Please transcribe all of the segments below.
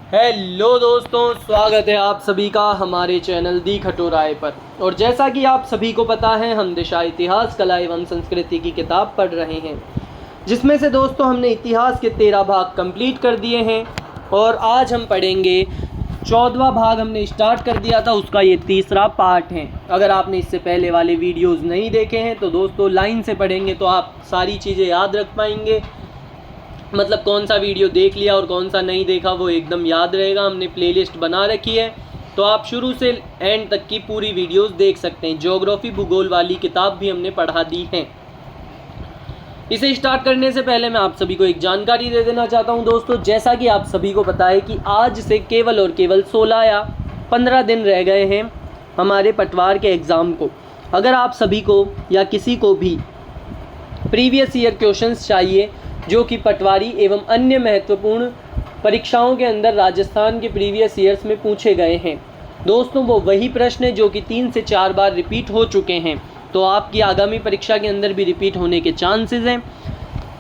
Hello दोस्तों, स्वागत है आप सभी का हमारे चैनल दी खटोराय पर। और जैसा कि आप सभी को पता है, हम दिशा इतिहास, कला एवं संस्कृति की किताब पढ़ रहे हैं, जिसमें से दोस्तों हमने इतिहास के 13 भाग कंप्लीट कर दिए हैं। और आज हम पढ़ेंगे 14वां भाग। हमने स्टार्ट कर दिया था, उसका ये तीसरा पार्ट है। अगर आपने इससे पहले वाले वीडियोज़ नहीं देखे हैं तो दोस्तों लाइन से पढ़ेंगे तो आप सारी चीज़ें याद रख पाएंगे। मतलब कौन सा वीडियो देख लिया और कौन सा नहीं देखा वो एकदम याद रहेगा। हमने प्लेलिस्ट बना रखी है, तो आप शुरू से एंड तक की पूरी वीडियोस देख सकते हैं। ज्योग्राफी भूगोल वाली किताब भी हमने पढ़ा दी है। इसे स्टार्ट करने से पहले मैं आप सभी को एक जानकारी दे देना चाहता हूं दोस्तों। जैसा कि आप सभी को पता है कि आज से केवल और केवल 16 या 15 दिन रह गए हैं हमारे पटवार के एग्ज़ाम को। अगर आप सभी को या किसी को भी प्रीवियस ईयर क्वेश्चंस चाहिए जो कि पटवारी एवं अन्य महत्वपूर्ण परीक्षाओं के अंदर राजस्थान के प्रीवियस ईयर्स में पूछे गए हैं दोस्तों, वो वही प्रश्न है जो कि 3 से 4 बार रिपीट हो चुके हैं, तो आपकी आगामी परीक्षा के अंदर भी रिपीट होने के चांसेस हैं।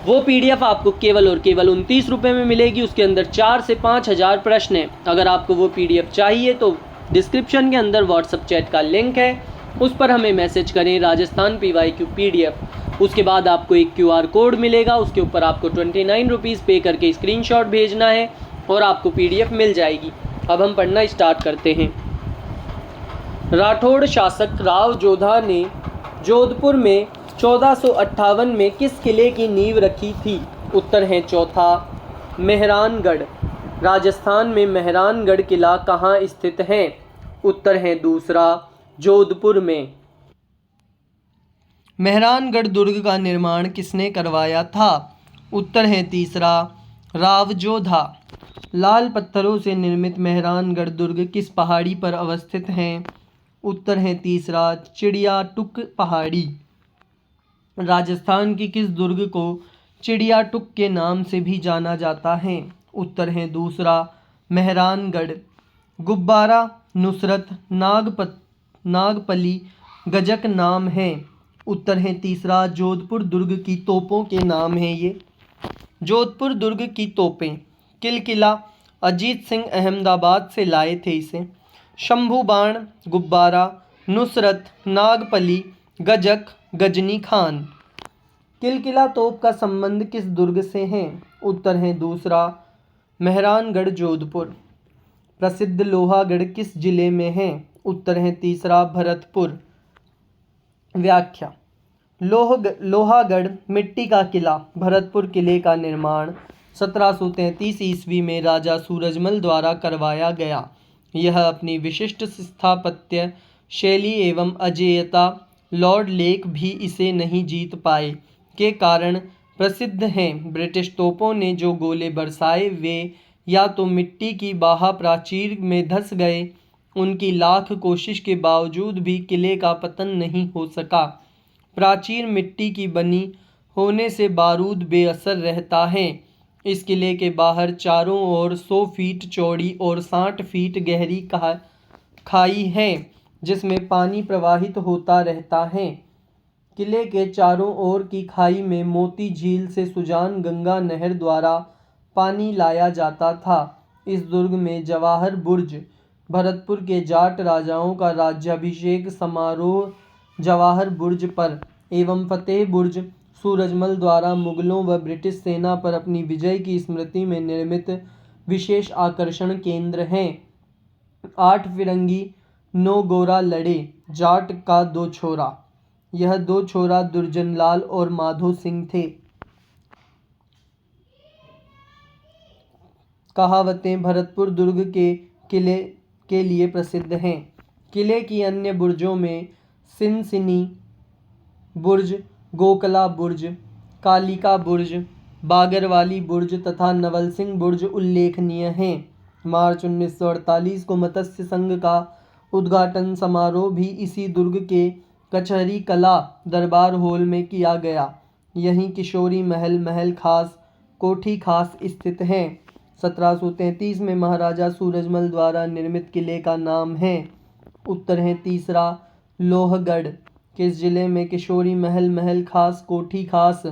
वो पीडीएफ आपको केवल और केवल 29 रुपये में मिलेगी। उसके अंदर 4 से 5 हज़ार प्रश्न हैं। अगर आपको वो पीडीएफ चाहिए तो डिस्क्रिप्शन के अंदर व्हाट्सएप चैट का लिंक है, उस पर हमें मैसेज करें राजस्थान PYQ PDF। उसके बाद आपको एक QR कोड मिलेगा, उसके ऊपर आपको 29 रुपीज़ पे करके स्क्रीनशॉट भेजना है और आपको PDF मिल जाएगी। अब हम पढ़ना स्टार्ट करते हैं। राठौड़ शासक राव जोधा ने जोधपुर में 1458 में किस किले की नींव रखी थी? उत्तर है चौथा, मेहरानगढ़। राजस्थान में मेहरानगढ़ किला कहाँ स्थित है? उत्तर है दूसरा, जोधपुर में। मेहरानगढ़ दुर्ग का निर्माण किसने करवाया था? उत्तर है तीसरा, राव जोधा। लाल पत्थरों से निर्मित मेहरानगढ़ दुर्ग किस पहाड़ी पर अवस्थित है? उत्तर है तीसरा, चिड़ियाटुक पहाड़ी। राजस्थान की किस दुर्ग को चिड़ियाटुक के नाम से भी जाना जाता है? उत्तर है दूसरा, मेहरानगढ़। गुब्बारा, नुसरत, नागपली, गजक नाम है। उत्तर है तीसरा, जोधपुर दुर्ग की तोपों के नाम हैं ये। जोधपुर दुर्ग की तोपें। किलकिला, अजीत सिंह अहमदाबाद से लाए थे इसे। शंभू बाण, गुब्बारा, नुसरत, नागपली, गजक, गजनी खान। किलकिला तोप का संबंध किस दुर्ग से है? उत्तर है दूसरा, मेहरानगढ़ जोधपुर। प्रसिद्ध लोहागढ़ किस जिले में है? उत्तर है तीसरा, भरतपुर। व्याख्या। लोहागढ़ मिट्टी का किला। भरतपुर किले का निर्माण 1733 ईस्वी में राजा सूरजमल द्वारा करवाया गया। यह अपनी विशिष्ट स्थापत्य शैली एवं अजेयता, लॉर्ड लेक भी इसे नहीं जीत पाए के कारण प्रसिद्ध हैं। ब्रिटिश तोपों ने जो गोले बरसाए वे या तो मिट्टी की बाहा प्राचीर में धंस गए, उनकी लाख कोशिश के बावजूद भी किले का पतन नहीं हो सका। प्राचीर मिट्टी की बनी होने से बारूद बेअसर रहता है। इस किले के बाहर चारों ओर 100 फीट चौड़ी और 60 फीट गहरी खाई है, जिसमें पानी प्रवाहित होता रहता है। किले के चारों ओर की खाई में मोती झील से सुजान गंगा नहर द्वारा पानी लाया जाता था। इस दुर्ग में जवाहर बुर्ज, भरतपुर के जाट राजाओं का राज्याभिषेक समारोह जवाहर बुर्ज पर एवं फतेह बुर्ज सूरजमल द्वारा मुगलों व ब्रिटिश सेना पर अपनी विजय की स्मृति में निर्मित विशेष आकर्षण केंद्र हैं। 8 फिरंगी 9 गोरा लड़े, जाट का 2 छोरा। यह 2 छोरा दुर्जनलाल और माधो सिंह थे। कहावतें। भरतपुर दुर्ग के किले के लिए प्रसिद्ध हैं। किले की अन्य बुर्जों में सिनसिनी बुर्ज, गोकला बुर्ज, कालिका बुर्ज, बागरवाली बुर्ज तथा नवल सिंह बुर्ज उल्लेखनीय हैं। मार्च 1948 को मत्स्य संघ का उद्घाटन समारोह भी इसी दुर्ग के कचहरी कला दरबार हॉल में किया गया। यहीं किशोरी महल खास, कोठी खास स्थित हैं। 1733 में महाराजा सूरजमल द्वारा निर्मित किले का नाम है। उत्तर है तीसरा, लोहगढ़। किस जिले में किशोरी महल खास, कोठी खास,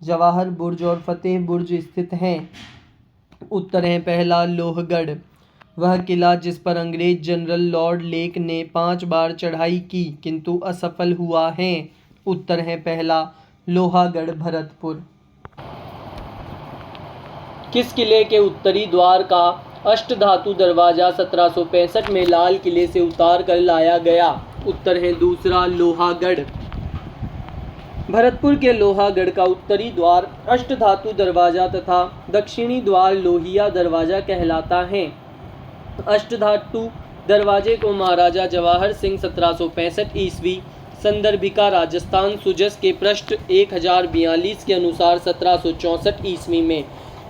जवाहर बुर्ज और फतेह बुर्ज स्थित हैं? उत्तर है पहला, लोहगढ़। वह किला जिस पर अंग्रेज जनरल लॉर्ड लेक ने 5 बार चढ़ाई की किंतु असफल हुआ है। उत्तर है पहला लोहागढ़ भरतपुर। किस किले के उत्तरी द्वार का अष्टधातु दरवाजा 1765 में लाल किले से उतार कर लाया गया? उत्तर है दूसरा लोहागढ़। भरतपुर के लोहागढ़ का उत्तरी द्वार अष्टधातु दरवाजा तथा दक्षिणी द्वार लोहिया दरवाजा कहलाता है। अष्टधातु दरवाजे को महाराजा जवाहर सिंह 1765 ईस्वी संदर्भिका राजस्थान सुजस के पृष्ठ 1042 के अनुसार 1764 ईस्वी में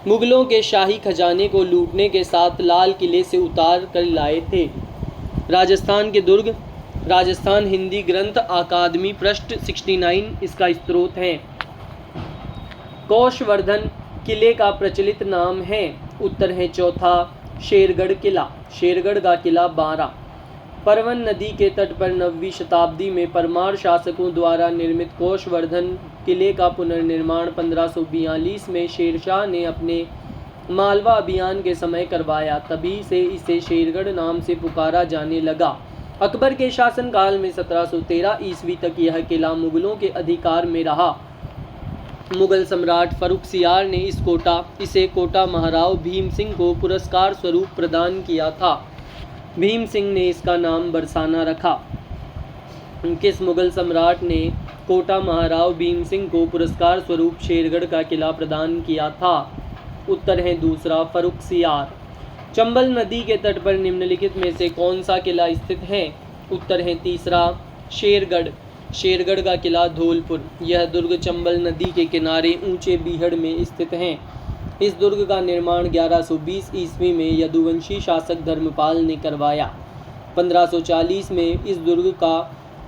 मुगलों के शाही खजाने को लूटने के साथ लाल किले से उतार कर लाए थे। राजस्थान के दुर्ग राजस्थान हिंदी ग्रंथ अकादमी पृष्ठ 69 इसका स्रोत है। कोषवर्धन किले का प्रचलित नाम है? उत्तर है चौथा शेरगढ़ किला। शेरगढ़ का किला 12। परवन नदी के तट पर 9वीं शताब्दी में परमार शासकों द्वारा निर्मित कोषवर्धन किले का पुनर्निर्माण 1542 में शेरशाह ने अपने मालवा अभियान के समय करवाया। तभी से इसे शेरगढ़ नाम से पुकारा जाने लगा। अकबर के शासनकाल में 1713 ईस्वी तक यह किला मुगलों के अधिकार में रहा। मुगल सम्राट फर्रुखसियार ने इसे कोटा महाराव भीम सिंह को पुरस्कार स्वरूप प्रदान किया था। भीम सिंह ने इसका नाम बरसाना रखा। किस मुगल सम्राट ने कोटा महाराव भीम सिंह को पुरस्कार स्वरूप शेरगढ़ का किला प्रदान किया था? उत्तर है दूसरा फर्रुखसियार। चंबल नदी के तट पर निम्नलिखित में से कौन सा किला स्थित है? उत्तर है तीसरा शेरगढ़। शेरगढ़ का किला धौलपुर। यह दुर्ग चंबल नदी के किनारे ऊंचे बीहड़ में स्थित है। इस दुर्ग का निर्माण 1120 ईस्वी में यदुवंशी शासक धर्मपाल ने करवाया। 1540 में इस दुर्ग का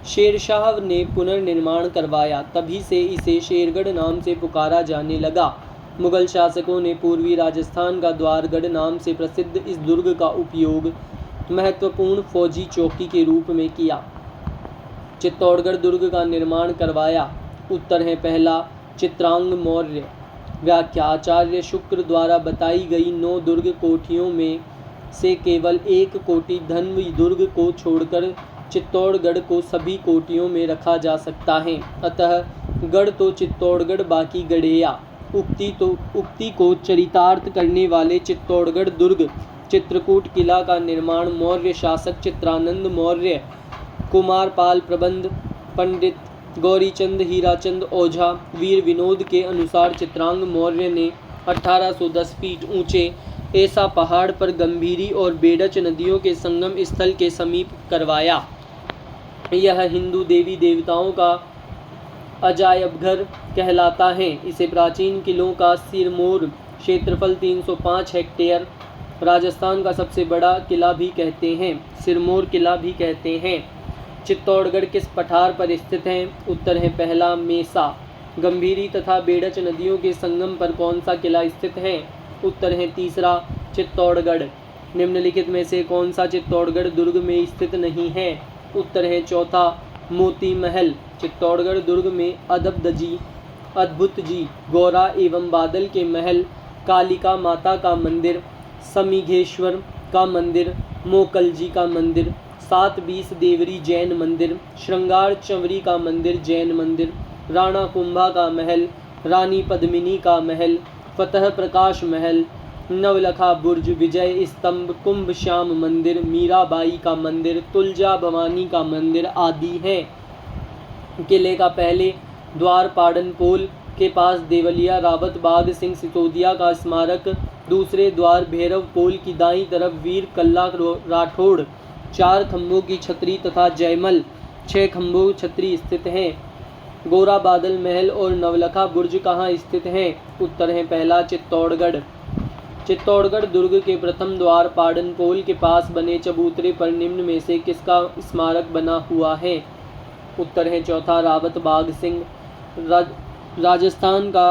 शेरशाह ने पुनर्निर्माण करवाया। तभी से इसे शेरगढ़ नाम से पुकारा जाने लगा। मुगल शासकों ने पूर्वी राजस्थान का द्वारगढ़ नाम से प्रसिद्ध इस दुर्ग का उपयोग महत्वपूर्ण फौजी चौकी के रूप में किया। चित्तौड़गढ़ दुर्ग का निर्माण करवाया। उत्तर है पहला चित्रांग मौर्य। व्याख्या आचार्य शुक्र द्वारा बताई गई 9 दुर्ग कोठियों में से केवल एक कोटि धन्व दुर्ग को छोड़कर चित्तौड़गढ़ को सभी कोटियों में रखा जा सकता है। अतः गढ़ तो चित्तौड़गढ़ बाकी गढ़ेया। उक्ति को चरितार्थ करने वाले चित्तौड़गढ़ दुर्ग चित्रकूट किला का निर्माण मौर्य शासक चित्रानंद मौर्य, कुमारपाल प्रबंध, पंडित गौरीचंद हीराचंद ओझा, वीर विनोद के अनुसार चित्रांग मौर्य ने 1810 फीट ऊंचे ऐसा पहाड़ पर गंभीरी और बेडच नदियों के संगम स्थल के समीप करवाया। यह हिंदू देवी देवताओं का अजायबघर कहलाता है। इसे प्राचीन किलों का सिरमौर, क्षेत्रफल 305 हेक्टेयर, राजस्थान का सबसे बड़ा किला भी कहते हैं, सिरमौर किला भी कहते हैं। चित्तौड़गढ़ किस पठार पर स्थित है? उत्तर है पहला मेसा। गंभीरी तथा बेडच नदियों के संगम पर कौन सा किला स्थित है? उत्तर है तीसरा चित्तौड़गढ़। निम्नलिखित में से कौन सा चित्तौड़गढ़ दुर्ग में स्थित नहीं है? उत्तर है चौथा मोती महल। चित्तौड़गढ़ दुर्ग में अद्भुत जी, गौरा एवं बादल के महल, कालिका माता का मंदिर, समीघेश्वर का मंदिर, मोकल जी का मंदिर, 720 देवरी जैन मंदिर, श्रृंगार चंवरी का मंदिर जैन मंदिर, राणा कुंभा का महल, रानी पद्मिनी का महल, फतह प्रकाश महल, नवलखा बुर्ज, विजय स्तंभ, कुंभ श्याम मंदिर, मीराबाई का मंदिर, तुलजा भवानी का मंदिर आदि हैं। किले का पहले द्वार पाडनपोल के पास देवलिया रावत बाघ सिंह सिसोदिया का स्मारक, दूसरे द्वार भैरव पोल की दाईं तरफ वीर कल्ला राठौड़ 4 खंभों की छतरी तथा जयमल 6 खंभों छतरी स्थित हैं। गोरा बादल महल और नवलखा बुर्ज कहाँ स्थित हैं? उत्तर है पहला चित्तौड़गढ़। चित्तौड़गढ़ दुर्ग के प्रथम द्वार पाडनपोल के पास बने चबूतरे पर निम्न में से किसका स्मारक बना हुआ है? उत्तर है चौथा रावत बाघ सिंह। राजस्थान का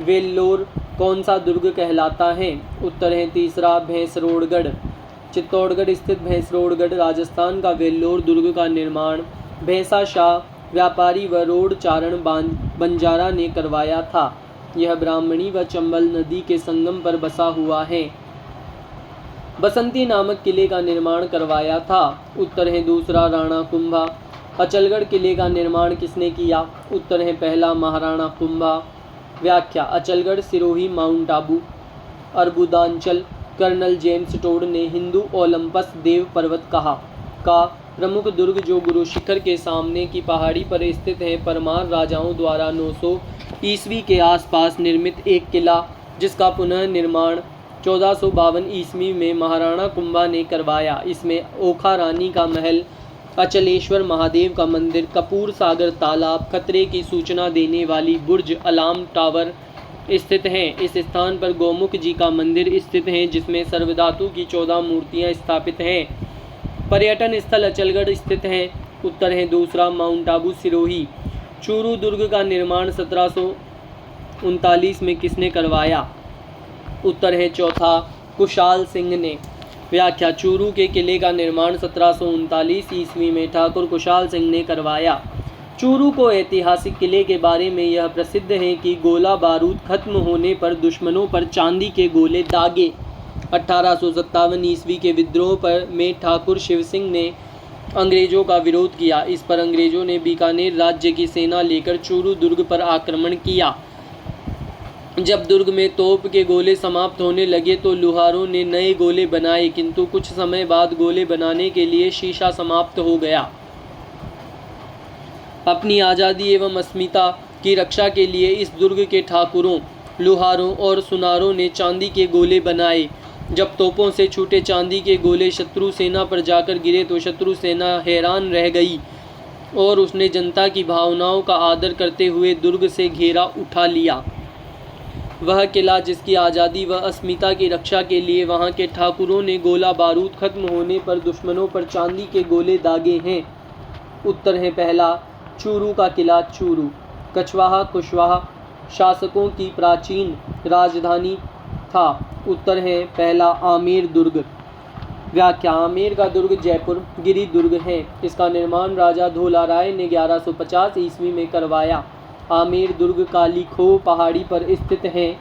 वेल्लोर कौन सा दुर्ग कहलाता है? उत्तर है तीसरा भैंसरोड़गढ़। चित्तौड़गढ़ स्थित भैंसरोड़गढ़ राजस्थान का वेल्लोर दुर्ग का निर्माण भैंसा शाह व्यापारी व रोड चारण बंजारा ने करवाया था। यह ब्राह्मणी व चंबल नदी के संगम पर बसा हुआ है। बसंती नामक किले का निर्माण करवाया था? उत्तर है दूसरा राणा कुंभा। अचलगढ़ किले का निर्माण किसने किया? उत्तर है पहला महाराणा कुंभा। व्याख्या: Achalgarh, Sirohi, Mount Abu, Arbudanchal colonel James Tod ने हिंदू ओलंपस देव पर्वत कहा। का प्रमुख दुर्ग जो गुरु शिखर के सामने की पहाड़ी पर स्थित है, परमार राजाओं द्वारा 900 ईस्वी के आसपास निर्मित एक किला, जिसका पुनः निर्माण 1452 ईस्वी में महाराणा कुंभा ने करवाया। इसमें ओखा रानी का महल, अचलेश्वर महादेव का मंदिर, कपूर सागर तालाब, खतरे की सूचना देने वाली बुर्ज अलार्म टावर स्थित हैं। इस स्थान पर गौमुख जी का मंदिर स्थित है, जिसमें सर्वधातु की 14 मूर्तियां स्थापित हैं। पर्यटन स्थल अचलगढ़ स्थित है। उत्तर है दूसरा माउंट आबू, सिरोही। चूरू दुर्ग का निर्माण 1739 में किसने करवाया? उत्तर है चौथा कुशाल सिंह ने। व्याख्या: चूरू के किले का निर्माण 1739 ईस्वी में ठाकुर कुशाल सिंह ने करवाया। चूरू को ऐतिहासिक किले के बारे में यह प्रसिद्ध है कि गोला बारूद खत्म होने पर दुश्मनों पर चांदी के गोले दागे। 1857 ईस्वी के विद्रोह में ठाकुर शिव सिंह ने अंग्रेजों का विरोध किया। इस पर अंग्रेजों ने बीकानेर राज्य की सेना लेकर चूरू दुर्ग पर आक्रमण किया। जब दुर्ग में तोप के गोले समाप्त होने लगे तो लुहारों ने नए गोले बनाए, किंतु कुछ समय बाद गोले बनाने के लिए शीशा समाप्त हो गया। अपनी आज़ादी एवं अस्मिता की रक्षा के लिए इस दुर्ग के ठाकुरों, लुहारों और सुनारों ने चांदी के गोले बनाए। जब तोपों से छूटे चांदी के गोले शत्रु सेना पर जाकर गिरे तो शत्रु सेना हैरान रह गई और उसने जनता की भावनाओं का आदर करते हुए दुर्ग से घेरा उठा लिया। वह किला जिसकी आज़ादी व अस्मिता की रक्षा के लिए वहां के ठाकुरों ने गोला बारूद खत्म होने पर दुश्मनों पर चांदी के गोले दागे हैं। उत्तर है पहला चूरू का किला, चूरू। कछवाहा कुशवाहा शासकों की प्राचीन राजधानी था। उत्तर है पहला आमेर दुर्ग। व्याख्या: आमेर का दुर्ग जयपुर गिरी दुर्ग है। इसका निर्माण राजा धोला राय ने 1150 ईस्वी में करवाया। आमेर दुर्ग कालीखो पहाड़ी पर स्थित है।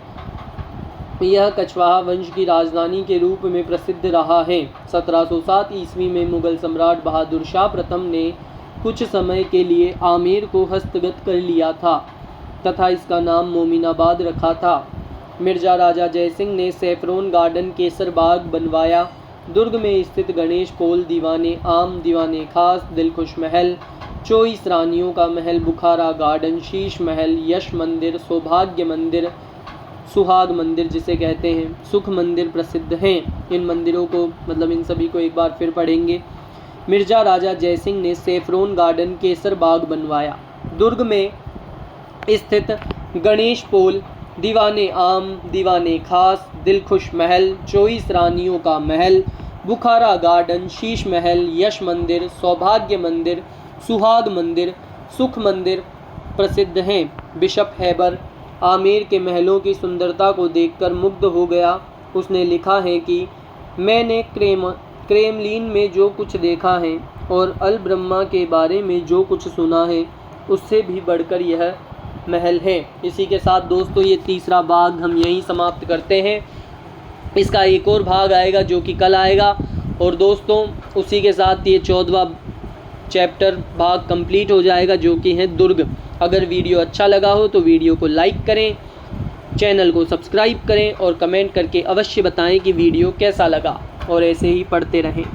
यह कछवाहा वंश की राजधानी के रूप में प्रसिद्ध रहा है। 1707 ईस्वी में मुगल सम्राट बहादुर शाह प्रथम ने कुछ समय के लिए आमेर को हस्तगत कर लिया था तथा इसका नाम मोमिनाबाद रखा था। मिर्जा राजा जयसिंह ने सैफरोन गार्डन केसर बाग बनवाया। दुर्ग में स्थित गणेश पोल, दीवाने आम, दीवाने खास, दिलखुश महल, 24 रानियों का महल, बुखारा गार्डन, शीश महल, यश मंदिर, सौभाग्य मंदिर, सुहाग मंदिर जिसे कहते हैं, सुख मंदिर प्रसिद्ध हैं। इन मंदिरों को इन सभी को एक बार फिर पढ़ेंगे। मिर्जा राजा जयसिंह ने सैफरोन गार्डन केसर बाग बनवाया। दुर्ग में स्थित गणेश पोल, दीवाने आम, दीवाने खास, दिलखुश महल, 24 रानियों का महल, बुखारा गार्डन, शीश महल, यश मंदिर, सौभाग्य मंदिर, सुहाग मंदिर, सुख मंदिर प्रसिद्ध हैं। बिशप हैबर आमेर के महलों की सुंदरता को देखकर मुग्ध हो गया। उसने लिखा है कि मैंने क्रेमलिन में जो कुछ देखा है और अल ब्रह्मा के बारे में जो कुछ सुना है, उससे भी बढ़कर यह महल है। इसी के साथ दोस्तों ये तीसरा भाग हम यहीं समाप्त करते हैं। इसका एक और भाग आएगा जो कि कल आएगा। और दोस्तों उसी के साथ ये 14वां चैप्टर भाग कंप्लीट हो जाएगा जो कि है दुर्ग। अगर वीडियो अच्छा लगा हो तो वीडियो को लाइक करें, चैनल को सब्सक्राइब करें और कमेंट करके अवश्य बताएं कि वीडियो कैसा लगा, और ऐसे ही पढ़ते रहें।